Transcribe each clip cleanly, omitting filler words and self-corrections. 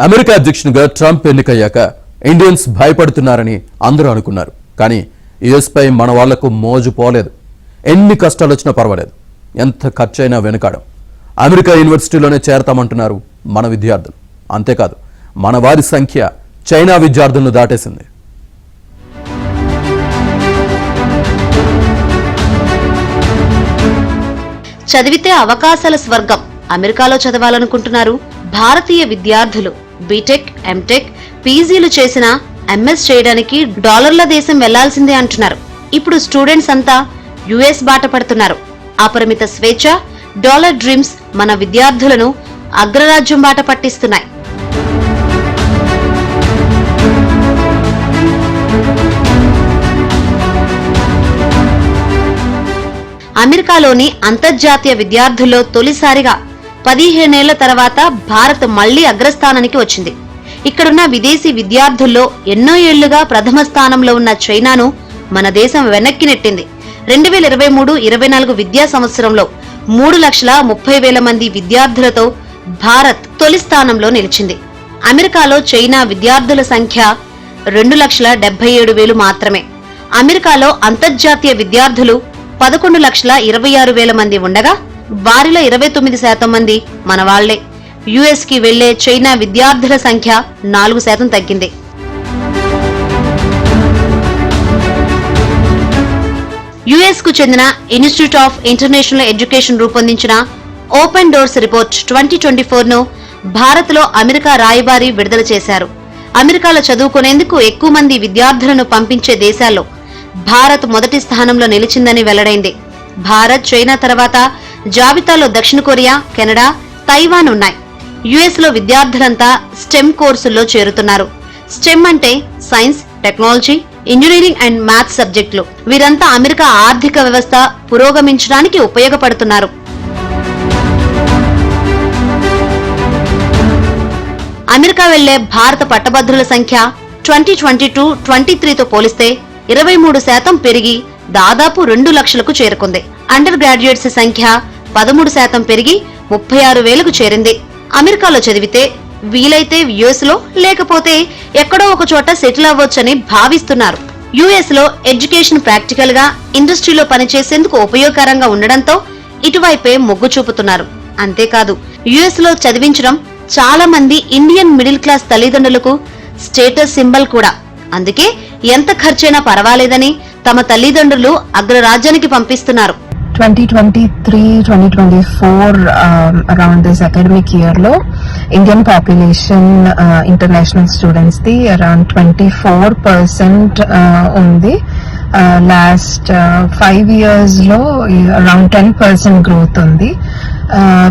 America అధ్యక్షునిగా Trump ఎన్నికయ్యాక Indians భయపడుతున్నారని అందరూ అనుకున్నారు. కానీ యుఎస్ పై మన వాళ్లకు మోజు పోలేదు. ఎన్ని కష్టాలు వచ్చినా పర్వాలేదు, ఎంత ఖర్చైనా వెనుకాడం. అమెరికా యూనివర్సిటీలోనే చేరతామంటున్నారు మన విద్యార్థులు. అంతేకాదు, మన వారి సంఖ్య చైనా విద్యార్థులను దాటేసింది. చదివితే అవకాశాల స్వర్గం అమెరికాలో చదవాలనుకుంటున్నారు భారతీయ విద్యార్థులు. బీటెక్, ఎంటెక్, పీజీలు చేసిన ఎంఎస్ చేయడానికి డాలర్ల దేశం వెళ్లాల్సిందే అంటున్నారు. ఇప్పుడు స్టూడెంట్స్ అంతా యుఎస్ బాట పడుతున్నారు. అపరిమిత స్వేచ్ఛ, డాలర్ డ్రీమ్స్ మన విద్యార్థులను అగ్రరాజ్యం బాట పట్టిస్తున్నాయి. అమెరికాలోని అంతర్జాతీయ విద్యార్థుల్లో తొలిసారిగా 15 ఏళ్ల తర్వాత భారత్ మళ్లీ అగ్రస్థానానికి వచ్చింది. ఇక్కడున్న విదేశీ విద్యార్థుల్లో ఎన్నో ఏళ్లుగా ప్రథమ స్థానంలో ఉన్న చైనాను మన దేశం వెనక్కి నెట్టింది. 2023-24 విద్యా సంవత్సరంలో 3,30,000 మంది విద్యార్థులతో భారత్ తొలి స్థానంలో నిలిచింది. అమెరికాలో చైనా విద్యార్థుల సంఖ్య 2,77,000 మాత్రమే. అమెరికాలో అంతర్జాతీయ విద్యార్థులు 11,26,000 మంది ఉండగా వారిలో 29% మంది మన వాళ్లే. యుఎస్ కి వెళ్లే చైనా విద్యార్థుల సంఖ్య 4% తగ్గింది. యుఎస్ కు చెందిన ఇన్స్టిట్యూట్ ఆఫ్ ఇంటర్నేషనల్ ఎడ్యుకేషన్ రూపొందించిన ఓపెన్ డోర్స్ రిపోర్ట్ 2024 ను భారత్ లో అమెరికా రాయబారి విడుదల చేశారు. అమెరికాలో చదువుకునేందుకు ఎక్కువ మంది విద్యార్థులను పంపించే దేశాల్లో భారత్ మొదటి స్థానంలో నిలిచిందని వెల్లడైంది. భారత్, చైనా తర్వాత జాబితాలో దక్షిణ కొరియా, కెనడా, తైవాన్ ఉన్నాయి. యుఎస్ లో విద్యార్థులంతా స్టెమ్ కోర్సుల్లో చేరుతున్నారు. స్టెమ్ అంటే science, technology, engineering and maths సబ్జెక్టులు. వీరంతా అమెరికా ఆర్థిక వ్యవస్థ పురోగమించడానికి ఉపయోగపడుతున్నారు. అమెరికా వెళ్లే భారత పట్టభద్రుల సంఖ్య 2022-23తో పోలిస్తే 23% పెరిగి దాదాపు 2 లక్షలకు చేరుకుంది. అండర్ గ్రాడ్యుయేట్స్ సంఖ్య 13% పెరిగి 36,000కు చేరింది. అమెరికాలో చదివితే వీలైతే యుఎస్ లో, లేకపోతే ఎక్కడో ఒక చోట సెటిల్ అవ్వొచ్చని భావిస్తున్నారు. యుఎస్ లో ఎడ్యుకేషన్ ప్రాక్టికల్ గా, ఇండస్ట్రీలో పనిచేసేందుకు ఉపయోగకరంగా ఉండడంతో ఇటువైపే మొగ్గు చూపుతున్నారు. అంతేకాదు, యుఎస్ లో చదివించడం చాలా మంది ఇండియన్ మిడిల్ క్లాస్ తల్లిదండ్రులకు స్టేటస్ సింబల్ కూడా. అందుకే ఎంత ఖర్చైనా పర్వాలేదని తమ తల్లిదండ్రులు అగ్రరాజ్యానికి పంపిస్తున్నారు. 2023-2024 around this academic year lo Indian population international students di around 24% undi. Last 5 years lo around 10% growth undi.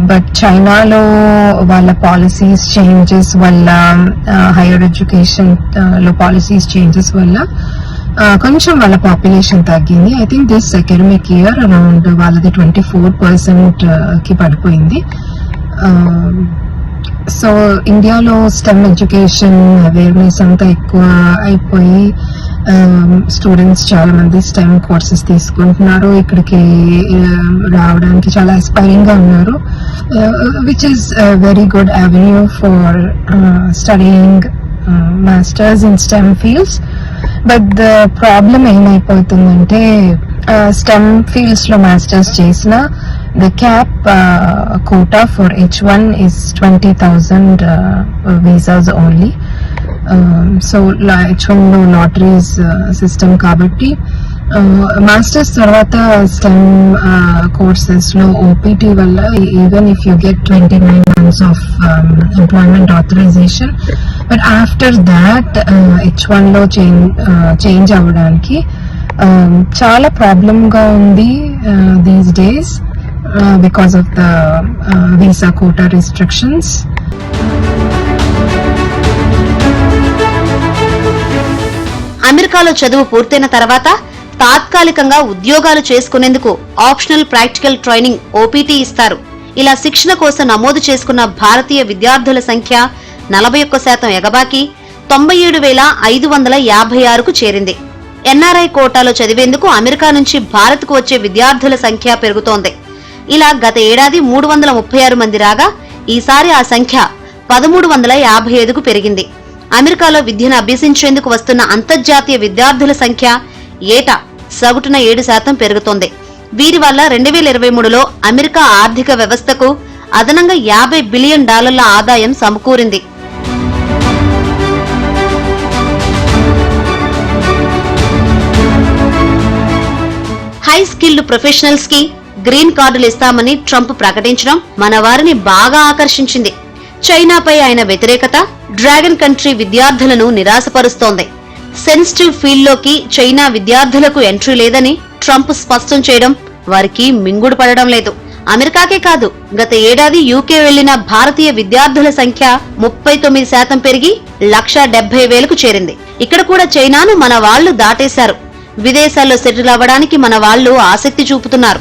But China lo wala policies changes wala higher education lo policies changes wala కొంచెం వాళ్ళ population తగ్గింది. I think this academic year around వాళ్ళది 24% కి పడిపోయింది. So ఇండియాలో stem education awareness అంతా ఎక్కువ అయిపోయి స్టూడెంట్స్ చాలా మంది స్టెమ్ కోర్సెస్ తీసుకుంటున్నారు. ఇక్కడికి రావడానికి చాలా అస్పైరింగ్ గా ఉన్నారు, which is very good avenue for studying masters in STEM fields. But the problem ఏమైపోతుందంటే STEM fields లో masters చేసిన the cap quota for H1 is 20,000 visas only. So H1 లో lotteries system కాబట్టి మాస్టర్స్ తర్వాత STEM courses లో OPT వల్ల even if you get 29 months of employment authorization, but after that H1 లో change అవ్వడానికి చాలా ప్రాబ్లమ్ గా ఉంది these days because of the visa quota restrictions. అమెరికాలో చదువు పూర్తయిన తర్వాత తాత్కాలికంగా ఉద్యోగాలు చేసుకునేందుకు ఆప్షనల్ ప్రాక్టికల్ ట్రైనింగ్ ఓపీటీ ఇస్తారు. ఇలా శిక్షణ కోసం నమోదు చేసుకున్న భారతీయ విద్యార్థుల సంఖ్య 41% ఎగబాకి 97,556కు చేరింది. ఎన్ఆర్ఐ కోటాలో చదివేందుకు అమెరికా నుంచి భారత్ కు వచ్చే విద్యార్థుల సంఖ్య పెరుగుతోంది. ఇలా గత ఏడాది 336 మంది రాగా ఈసారి ఆ సంఖ్య 1355కు పెరిగింది. అమెరికాలో విద్యను అభ్యసించేందుకు వస్తున్న అంతర్జాతీయ విద్యార్థుల సంఖ్య ఏటా సగటున 7% పెరుగుతోంది. వీరి వల్ల 2023లో అమెరికా ఆర్థిక వ్యవస్థకు అదనంగా $50 బిలియన్ ఆదాయం సమకూరింది. హై స్కిల్డ్ ప్రొఫెషనల్స్ కి గ్రీన్ కార్డులు ఇస్తామని ట్రంప్ ప్రకటించడం మన వారిని బాగా ఆకర్షించింది. చైనాపై ఆయన వ్యతిరేకత డ్రాగన్ కంట్రీ విద్యార్థులను నిరాశపరుస్తోంది. సెన్సిటివ్ ఫీల్డ్లోకి చైనా విద్యార్థులకు ఎంట్రీ లేదని ట్రంప్ స్పష్టం చేయడం వారికి మింగుడు పడడం లేదు. అమెరికాకే కాదు, గత ఏడాది యూకే వెళ్లిన భారతీయ విద్యార్థుల సంఖ్య 39% పెరిగి 1,70,000కు చేరింది. ఇక్కడ కూడా చైనాను మన వాళ్లు దాటేశారు. విదేశాల్లో సెటిల్ అవ్వడానికి మన వాళ్లు ఆసక్తి చూపుతున్నారు.